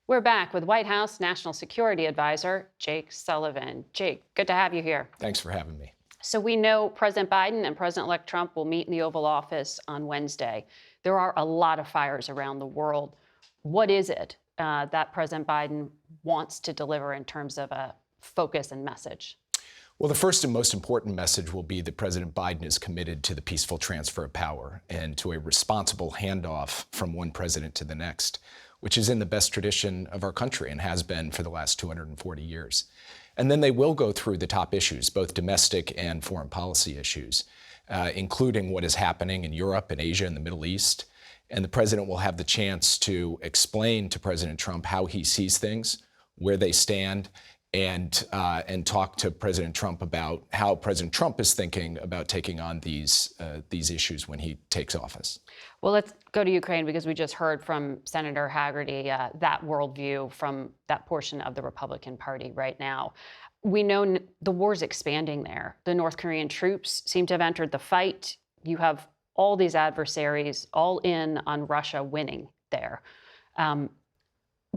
We're back with White House National Security Advisor Jake Sullivan. Jake, good to have you here. Thanks for having me. So we know President Biden and President-elect Trump will meet in the Oval Office on Wednesday. There are a lot of fires around the world. What is it that President Biden wants to deliver in terms of a focus and message? Well, the first and most important message will be that President Biden is committed to the peaceful transfer of power and to a responsible handoff from one president to the next, which is in the best tradition of our country and has been for the last 240 years. And then they will go through the top issues, both domestic and foreign policy issues, including what is happening in Europe and Asia and the Middle East. And the president will have the chance to explain to President Trump how he sees things, where they stand, and talk to President Trump about how President Trump is thinking about taking on these issues when he takes office. Well, let's go to Ukraine because we just heard from Senator Haggerty that worldview from that portion of the Republican Party right now. We know the war's expanding there. The North Korean troops seem to have entered the fight. You have all these adversaries all in on Russia winning there.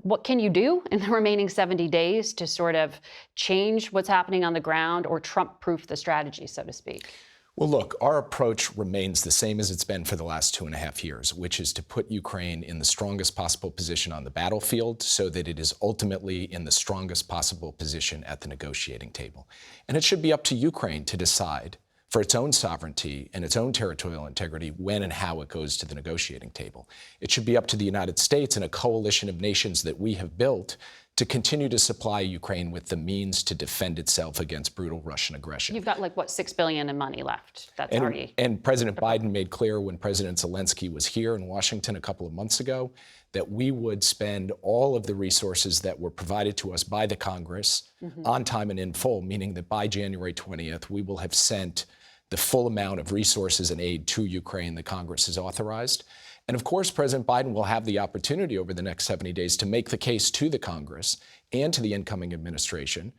What can you do in the remaining 70 days to sort of change what's happening on the ground or Trump-proof the strategy, so to speak? Well, look, our approach remains the same as it's been for the last 2.5 years, which is to put Ukraine in the strongest possible position on the battlefield so that it is ultimately in the strongest possible position at the negotiating table. And it should be up to Ukraine to decide for its own sovereignty and its own territorial integrity when and how it goes to the negotiating table. It should be up to the United States and a coalition of nations that we have built to continue to supply Ukraine with the means to defend itself against brutal Russian aggression. You've got like, what, $6 billion in money left? That's already... And President Biden made clear when President Zelensky was here in Washington a couple of months ago that we would spend all of the resources that were provided to us by the Congress on time and in full, meaning that by January 20th, we will have sent the full amount of resources and aid to Ukraine the Congress has authorized. And of course, President Biden will have the opportunity over the next 70 days to make the case to the Congress and to the incoming administration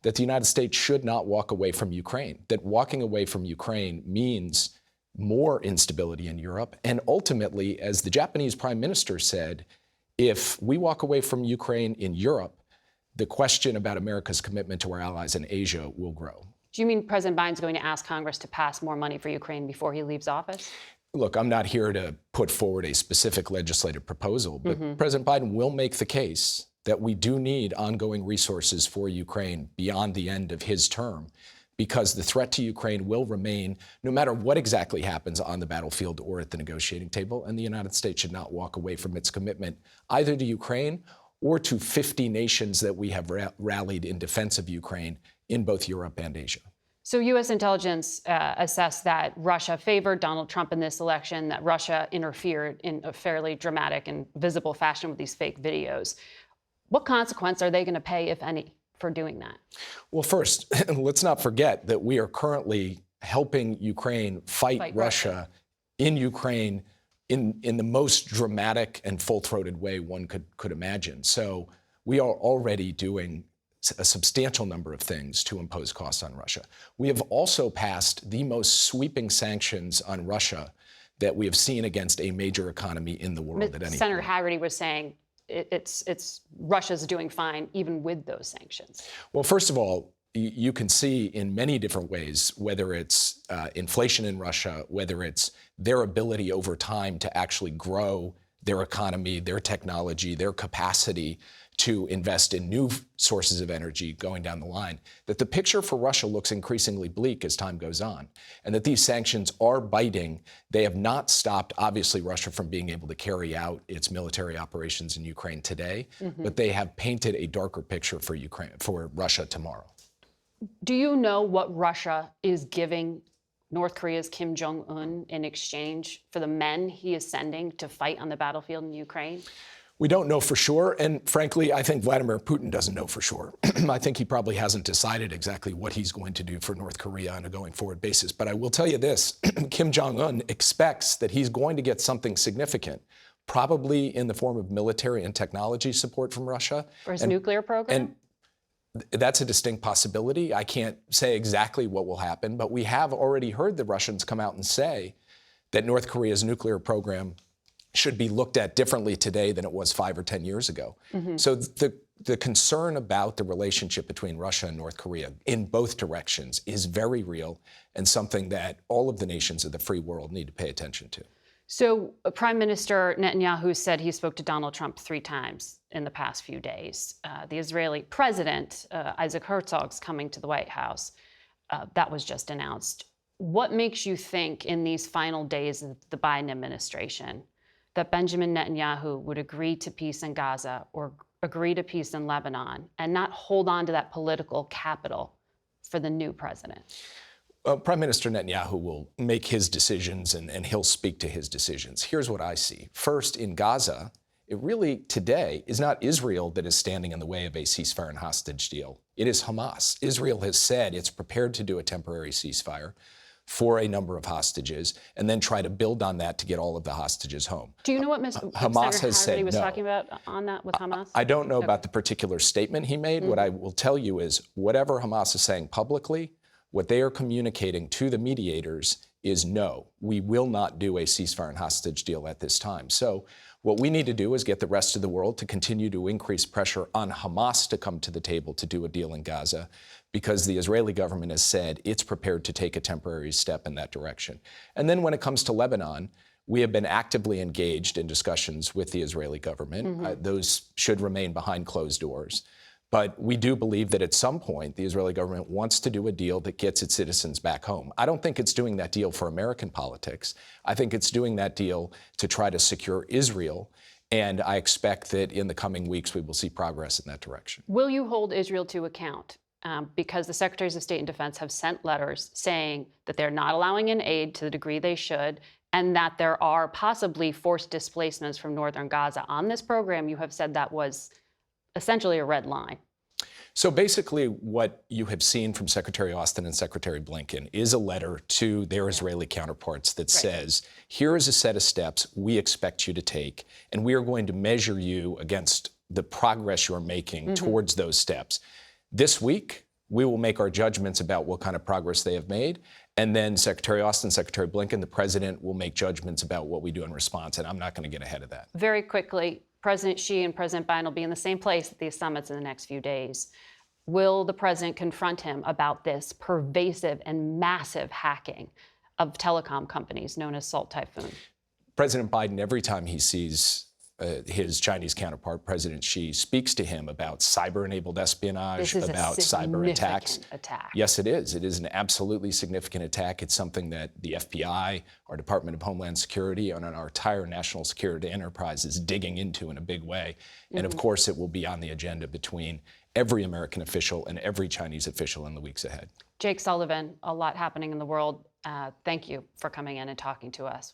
that the United States should not walk away from Ukraine, that walking away from Ukraine means more instability in Europe. And ultimately, as the Japanese Prime Minister said, if we walk away from Ukraine in Europe, the question about America's commitment to our allies in Asia will grow. Do you mean President Biden's going to ask Congress to pass more money for Ukraine before he leaves office? Look, I'm not here to put forward a specific legislative proposal, but President Biden will make the case that we do need ongoing resources for Ukraine beyond the end of his term, because the threat to Ukraine will remain no matter what exactly happens on the battlefield or at the negotiating table, and the United States should not walk away from its commitment either to Ukraine or to 50 nations that we have rallied in defense of Ukraine in both Europe and Asia. So U.S. intelligence assessed that Russia favored Donald Trump in this election, that Russia interfered in a fairly dramatic and visible fashion with these fake videos. What consequence are they going to pay, if any, for doing that? Well, first, let's not forget that we are currently helping Ukraine fight Russia in Ukraine in the most dramatic and full-throated way one could imagine. So we are already doing a substantial number of things to impose costs on Russia. We have also passed the most sweeping sanctions on Russia that we have seen against a major economy in the world at any Senator point. Haggerty was saying it's Russia's doing fine even with those sanctions. Well, first of all, you can see in many different ways, whether it's inflation in Russia, whether it's their ability over time to actually grow their economy, their technology, their capacity to invest in new sources of energy going down the line, that the picture for Russia looks increasingly bleak as time goes on, and that these sanctions are biting. They have not stopped, obviously, Russia from being able to carry out its military operations in Ukraine today, but they have painted a darker picture for Russia tomorrow. Do you know what Russia is giving North Korea's Kim Jong-un in exchange for the men he is sending to fight on the battlefield in Ukraine? We don't know for sure, and frankly, I think Vladimir Putin doesn't know for sure. I think he probably hasn't decided exactly what he's going to do for North Korea on a going forward basis. But I will tell you this, Kim Jong-un expects that he's going to get something significant, probably in the form of military and technology support from Russia. For his nuclear program? And that's a distinct possibility. I can't say exactly what will happen, but we have already heard the Russians come out and say that North Korea's nuclear program should be looked at differently today than it was 5 or 10 years ago. So the concern about the relationship between Russia and North Korea in both directions is very real and something that all of the nations of the free world need to pay attention to. So Prime Minister Netanyahu said he spoke to Donald Trump 3 times in the past few days. The Israeli president, Isaac Herzog's coming to the White House. That was just announced. What makes you think in these final days of the Biden administration that Benjamin Netanyahu would agree to peace in Gaza or agree to peace in Lebanon and not hold on to that political capital for the new president? Prime Minister Netanyahu will make his decisions and he'll speak to his decisions. Here's what I see. First, in Gaza, it really today is not Israel that is standing in the way of a ceasefire and hostage deal. It is Hamas. Israel has said it's prepared to do a temporary ceasefire for a number of hostages and then try to build on that to get all of the hostages home. Do you know what Hamas Senator has said Haggerty was no. talking about on that with Hamas? I don't know about the particular statement he made. What I will tell you is whatever Hamas is saying publicly, what they are communicating to the mediators is no, we will not do a ceasefire and hostage deal at this time. So what we need to do is get the rest of the world to continue to increase pressure on Hamas to come to the table to do a deal in Gaza, because the Israeli government has said it's prepared to take a temporary step in that direction. And then when it comes to Lebanon, we have been actively engaged in discussions with the Israeli government. Those should remain behind closed doors. But we do believe that at some point, the Israeli government wants to do a deal that gets its citizens back home. I don't think it's doing that deal for American politics. I think it's doing that deal to try to secure Israel. And I expect that in the coming weeks, we will see progress in that direction. Will you hold Israel to account? Because the Secretaries of State and Defense have sent letters saying that they're not allowing in aid to the degree they should, and that there are possibly forced displacements from northern Gaza. On this program, you have said that was essentially a red line. So basically what you have seen from Secretary Austin and Secretary Blinken is a letter to their Israeli counterparts that says, here is a set of steps we expect you to take, and we are going to measure you against the progress you're making towards those steps. This week, we will make our judgments about what kind of progress they have made. And then Secretary Austin, Secretary Blinken, the president will make judgments about what we do in response. And I'm not going to get ahead of that. Very quickly, President Xi and President Biden will be in the same place at these summits in the next few days. Will the president confront him about this pervasive and massive hacking of telecom companies known as Salt Typhoon? President Biden, every time he sees his Chinese counterpart, President Xi, speaks to him about cyber-enabled espionage, about cyber attacks. Yes, it is. It is an absolutely significant attack. It's something that the FBI, our Department of Homeland Security, and our entire national security enterprise is digging into in a big way. And of course, it will be on the agenda between every American official and every Chinese official in the weeks ahead. Jake Sullivan, a lot happening in the world. Thank you for coming in and talking to us.